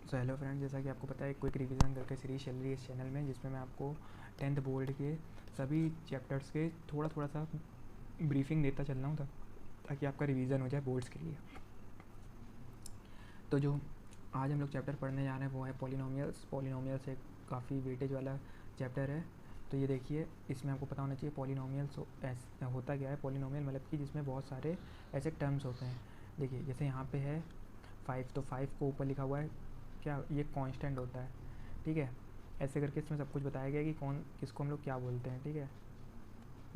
So hello friends, जैसा कि आपको पता है क्विक रिवीजन करके सीरीज चल रही है इस चैनल में, जिसमें मैं आपको 10th बोर्ड के सभी चैप्टर्स के थोड़ा थोड़ा सा ब्रीफिंग देता चल रहा हूँ ताकि आपका रिवीजन हो जाए बोर्ड्स के लिए। तो जो आज हम लोग चैप्टर पढ़ने जा रहे हैं वो है पॉलिनोमियल्स। पॉलिनोमियल्स एक काफ़ी वेटेज वाला चैप्टर है। तो ये देखिए, इसमें आपको पता होना चाहिए पॉलिनोमियल्स होता क्या है। पॉलिनोमियल मतलब कि जिसमें बहुत सारे ऐसे टर्म्स होते हैं। देखिए जैसे यहाँ पे है 5, तो 5 को ऊपर लिखा हुआ है क्या, ये कांस्टेंट होता है, ठीक है। ऐसे करके इसमें सब कुछ बताया गया कि कौन किसको हम लोग क्या बोलते हैं, ठीक है।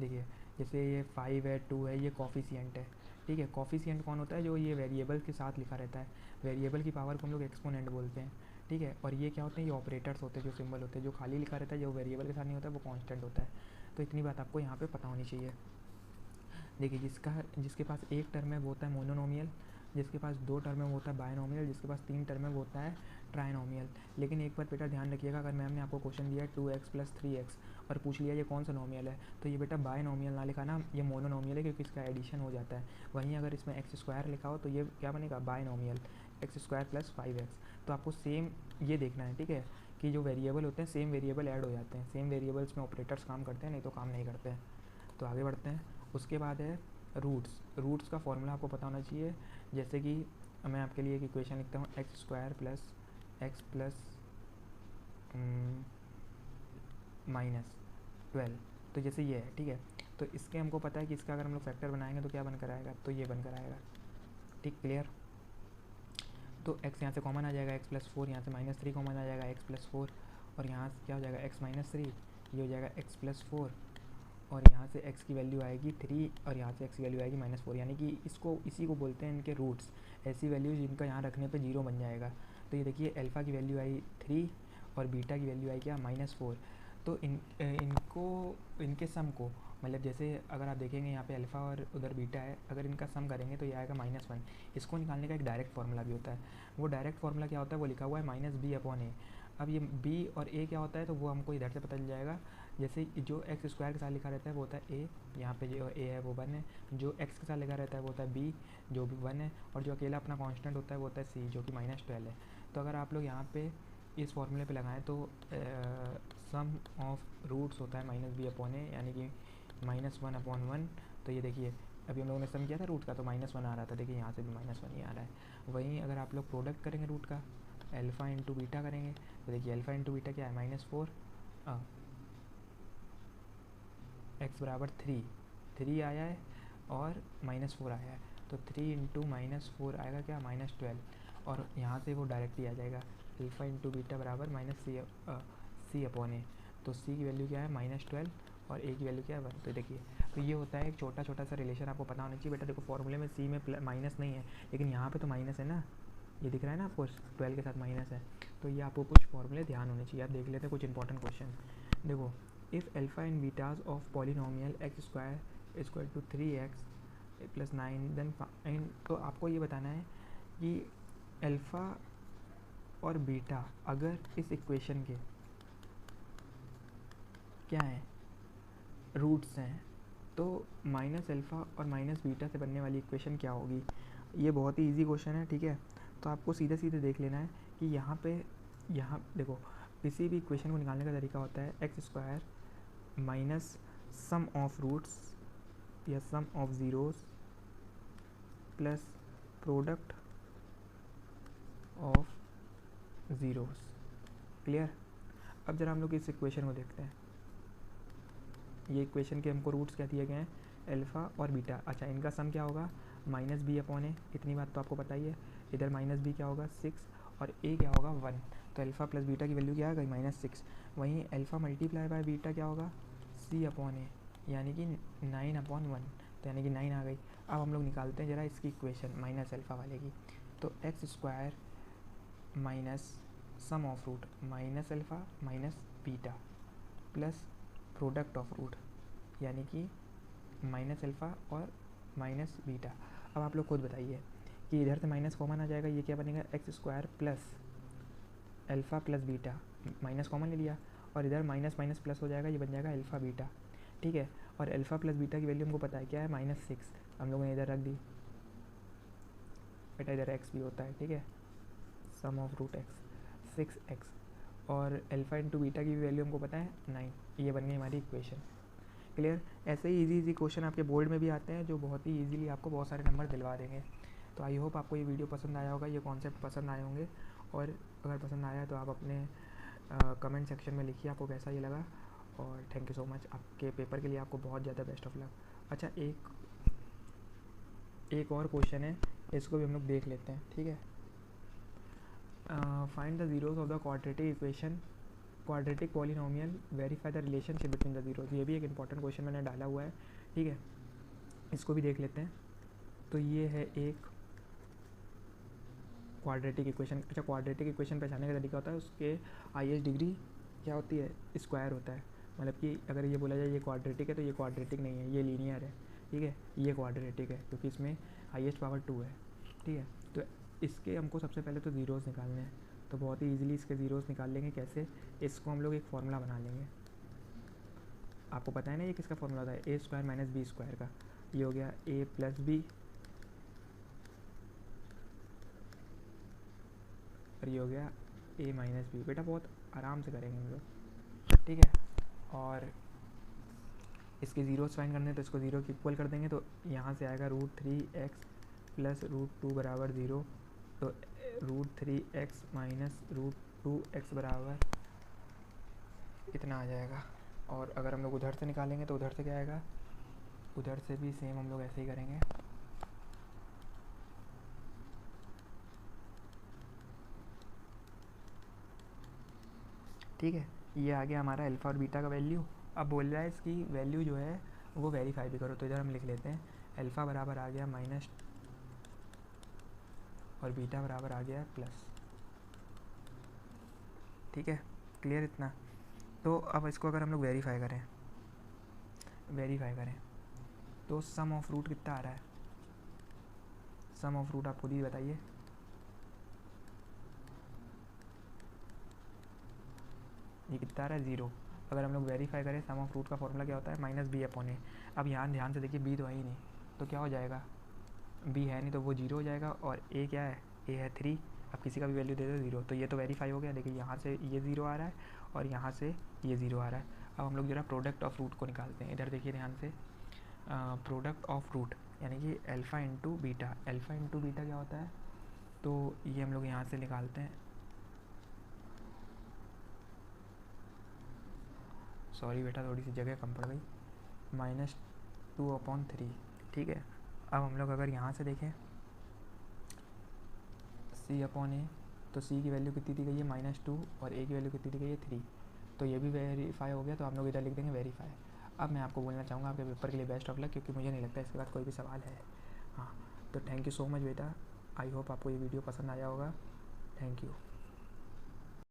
देखिए जैसे ये 5 है, 2 है, ये कॉफिशिएंट है, ठीक है। कॉफिशिएंट कौन होता है, जो ये वेरिएबल के साथ लिखा रहता है। वेरिएबल की पावर को हम लोग एक्सपोनेंट बोलते हैं, ठीक है। और ये क्या होते हैं, ये ऑपरेटर्स होते हैं, जो सिंबल होते हैं। जो खाली लिखा रहता है, जो वेरिएबल के साथ नहीं होता है, वो कांस्टेंट होता है। तो इतनी बात आपको यहाँ पे पता होनी चाहिए। देखिए जिसके पास एक टर्म है वो होता है मोनोनोमियल, जिसके पास 2 टर्म है वो होता है बायनोमियल, जिसके पास 3 टर्म है वो होता है ट्राइनोमियल। लेकिन एक बार बेटा ध्यान रखिएगा, अगर मैम ने आपको क्वेश्चन दिया है 2x + 3x और पूछ लिया ये कौन सा नोमियल है, तो ये बेटा बायनोमियल ना लिखाना, ये मोनोनोमियल है, क्योंकि इसका एडिशन हो जाता है। वहीं अगर इसमें x² लिखा हो तो ये क्या बनेगा, बायनोमियल, x² + 5x। तो आपको सेम ये देखना है, ठीक है, कि जो वेरिएबल होते हैं सेम वेरिएबल ऐड हो जाते हैं। सेम वेरिएबल्स में ऑपरेटर्स काम करते हैं, नहीं तो काम नहीं करते हैं। तो आगे बढ़ते हैं। उसके बाद है रूट्स का फॉर्मूला आपको पता होना चाहिए। जैसे कि मैं आपके लिए एक इक्वेशन लिखता हूँ, x² + x + -12। तो जैसे ये है, ठीक है। तो इसके हमको पता है कि इसका अगर हम लोग फैक्टर बनाएंगे तो क्या बनकर आएगा, तो ये बनकर आएगा, ठीक, क्लियर। तो x यहाँ से कॉमन आ जाएगा, x + 4, यहाँ से -3 कॉमन आ जाएगा, x + 4, और यहाँ से क्या हो जाएगा, x - 3, ये हो जाएगा x + 4, और यहाँ से x की वैल्यू आएगी 3, और यहाँ से x की वैल्यू आएगी -4। यानी कि इसी को बोलते हैं इनके रूट्स, ऐसी वैल्यू जिनका यहाँ रखने पे 0 बन जाएगा। तो ये देखिए अल्फ़ा की वैल्यू आई 3 और बीटा की वैल्यू आई क्या, -4। तो इनके सम को, मतलब जैसे अगर आप देखेंगे यहाँ पे अल्फ़ा और उधर बीटा है, अगर इनका सम करेंगे तो ये आएगा -1। इसको निकालने का एक डायरेक्ट फार्मूला भी होता है। वो डायरेक्ट फार्मूला क्या होता है, वो लिखा हुआ है -b/a। अब ये b और a क्या होता है, तो वो हमको इधर से पता चल जाएगा। जैसे जो x² के साथ लिखा रहता है वो होता है a, यहाँ पे जो a है वो 1 है। जो x के साथ लिखा रहता है वो होता है b, जो भी 1 है। और जो अकेला अपना कांस्टेंट होता है वो होता है c, जो कि -12 है। तो अगर आप लोग यहाँ पे इस फॉर्मूले पे लगाएं तो सम ऑफ रूट्स होता है -b/a, यानी कि -1/1। तो ये देखिए अभी हम लोगों ने सम किया था रूट का, तो -1 आ रहा था, देखिए यहाँ से भी -1 ही आ रहा है। वहीं अगर आप लोग प्रोडक्ट करेंगे रूट का, अल्फ़ा इंटू बीटा करेंगे, तो देखिए अल्फ़ा इंटू बीटा क्या है, -4, x बराबर 3 आया है और -4 आया है। तो 3 इंटू -4 आएगा क्या, -12, और यहाँ से वो डायरेक्टली आ जाएगा अल्फ़ा इंटू बीटा बराबर -c/a। तो c की वैल्यू क्या है, -12, और a की वैल्यू क्या है, 1। तो देखिए, तो ये होता है एक छोटा छोटा सा रिलेशन, आपको पता होना चाहिए। बेटा देखो फॉर्मूले में c में माइनस नहीं है, लेकिन यहाँ पे तो माइनस है ना, ये दिख रहा है ना आपको, 12 के साथ माइनस है। तो ये आपको कुछ फॉर्मूले ध्यान होने चाहिए। आप देख लेते हैं कुछ इंपॉर्टेंट क्वेश्चन। देखो, if alpha and betas of polynomial x² = 3x + 9 then find. तो आपको ये बताना है कि अल्फ़ा और बीटा अगर इस इक्वेशन के क्या हैं, रूट्स हैं, तो -अल्फ़ा और -बीटा से बनने वाली इक्वेशन क्या होगी। ये बहुत ही इजी क्वेश्चन है, ठीक है। तो आपको सीधे सीधे देख लेना है कि यहाँ देखो, किसी भी इक्वेशन को निकालने का तरीका होता है x² minus sum of roots या sum of zeros plus product of zeros, clear. अब जरा हम लोग इस इक्वेशन को देखते हैं। ये इक्वेशन के हमको रूट्स क्या दिए गए हैं, अल्फ़ा और बीटा। अच्छा, इनका सम क्या होगा, -b/a, इतनी बात तो आपको पता ही है। इधर -b क्या होगा, 6, और a क्या होगा, 1। तो अल्फ़ा प्लस बीटा की वैल्यू क्या आ गई, -6। वहीं अल्फ़ा मल्टीप्लाई बाय बीटा क्या होगा, c/a, यानी कि 9/1, तो यानी कि 9 आ गई। अब हम लोग निकालते हैं जरा इसकी इक्वेशन -अल्फ़ा वाले की। तो x² minus sum of root -alpha minus beta plus product of root, यानी कि -अल्फ़ा और -बीटा। अब आप लोग खुद बताइए कि इधर से माइनस कॉमन आ जाएगा, ये क्या बनेगा, x² plus alpha plus beta, minus common ले लिया, और इधर माइनस माइनस प्लस हो जाएगा, ये बन जाएगा अल्फ़ा बीटा, ठीक है। और अल्फ़ा प्लस बीटा की वैल्यू हमको पता है क्या है, -6। हम लोगों ने इधर रख दी, बेटा इधर x भी होता है, ठीक है, सम ऑफ रूट x। 6x और अल्फ़ा इंटू बीटा की भी वैल्यू हमको पता है 9। ये बन गई हमारी इक्वेशन। क्लियर। ऐसे ही इजी क्वेश्चन आपके बोर्ड में भी आते हैं जो बहुत ही ईजिली आपको बहुत सारे नंबर दिलवा देंगे। तो आई होप आपको ये वीडियो पसंद आया होगा, ये कॉन्सेप्ट पसंद आए होंगे, और अगर पसंद आया तो आप अपने कमेंट सेक्शन में लिखिए आपको कैसा ये लगा। और थैंक यू सो मच। आपके पेपर के लिए आपको बहुत ज़्यादा बेस्ट ऑफ लक। अच्छा, एक और क्वेश्चन है, इसको भी हम लोग देख लेते हैं, ठीक है। Find the zeros of the quadratic equation quadratic polynomial, verify the relationship between the zeros. ये भी एक इंपॉर्टेंट क्वेश्चन मैंने डाला हुआ है, ठीक है। इसको भी देख लेते हैं। तो ये है एक क्वाड्रेटिक इक्वेशन। अच्छा, क्वाड्रेटिक इक्वेशन पहचानने का तरीका होता है, उसके हाईएस्ट डिग्री क्या होती है, स्क्वायर होता है। मतलब कि अगर ये बोला जाए ये क्वाड्रेटिक है तो ये क्वाड्रेटिक नहीं है, ये लीनियर है, ठीक है। ये क्वाड्रेटिक है क्योंकि इसमें हाईएस्ट पावर 2 है, ठीक है। तो इसके हमको सबसे पहले तो ज़ीरोज़ निकालने हैं, तो बहुत ही ईजिली इसके ज़ीरोज़ निकाल लेंगे। कैसे, इसको हम लोग एक फार्मूला बना लेंगे। आपको पता है ना ये किसका फार्मूला होता है, ए स्क्वायर माइनस बी स्क्वायर का। ये हो गया ए प्लस बी और ये हो गया ए माइनस बी। बेटा बहुत आराम से करेंगे हम लोग, ठीक है। और इसके ज़ीरोज़ फाइंड करने हैं तो इसको ज़ीरो के इक्वल कर देंगे। तो यहाँ से आएगा √3x प्लस √2 बराबर 0। तो √3x माइनस √2x बराबर इतना आ जाएगा। और अगर हम लोग उधर से निकालेंगे तो उधर से क्या आएगा, उधर से भी सेम हम लोग ऐसे ही करेंगे। ठीक है, ये आ गया हमारा अल्फ़ा और बीटा का वैल्यू। अब बोल रहा है इसकी वैल्यू जो है वो वेरीफाई भी करो। तो इधर हम लिख लेते हैं अल्फ़ा बराबर आ गया माइनस और बीटा बराबर आ गया प्लस, ठीक है। क्लियर इतना। तो अब इसको अगर हम लोग वेरीफाई करें तो सम ऑफ रूट कितना आ रहा है, सम ऑफ रूट आप खुद ही बताइए। ये कितना आ रहा है, 0। अगर हम लोग वेरीफाई करें सम ऑफ रूट का फॉर्मूला क्या होता है, -b/a। अब यहाँ ध्यान से देखिए, b तो है ही नहीं, तो क्या हो जाएगा, b है नहीं तो वो 0 हो जाएगा। और a क्या है, a है 3। अब किसी का भी वैल्यू दे दो 0, तो ये तो वेरीफाई हो गया। देखिए यहाँ से ये 0 आ रहा है और यहाँ से ये 0 आ रहा है। अब हम लोग जरा प्रोडक्ट ऑफ रूट को निकालते हैं। इधर देखिए ध्यान से, प्रोडक्ट ऑफ रूट यानी कि alpha into beta. Alpha into beta क्या होता है, तो ये हम लोग यहाँ से निकालते हैं। सॉरी बेटा, थोड़ी सी जगह कम पड़ गई। -2/3, ठीक है। अब हम लोग अगर यहाँ से देखें c/a, तो c की वैल्यू कितनी दी गई है, -2, और a की वैल्यू कितनी दी गई है, 3। तो ये भी वेरीफाई हो गया। तो हम लोग इधर लिख देंगे वेरीफाई। अब मैं आपको बोलना चाहूँगा आपके पेपर के लिए बेस्ट ऑफ लक, क्योंकि मुझे नहीं लगता इसके बाद कोई भी सवाल है। हाँ, तो थैंक यू सो मच बेटा। आई होप आपको ये वीडियो पसंद आया होगा। Thank you.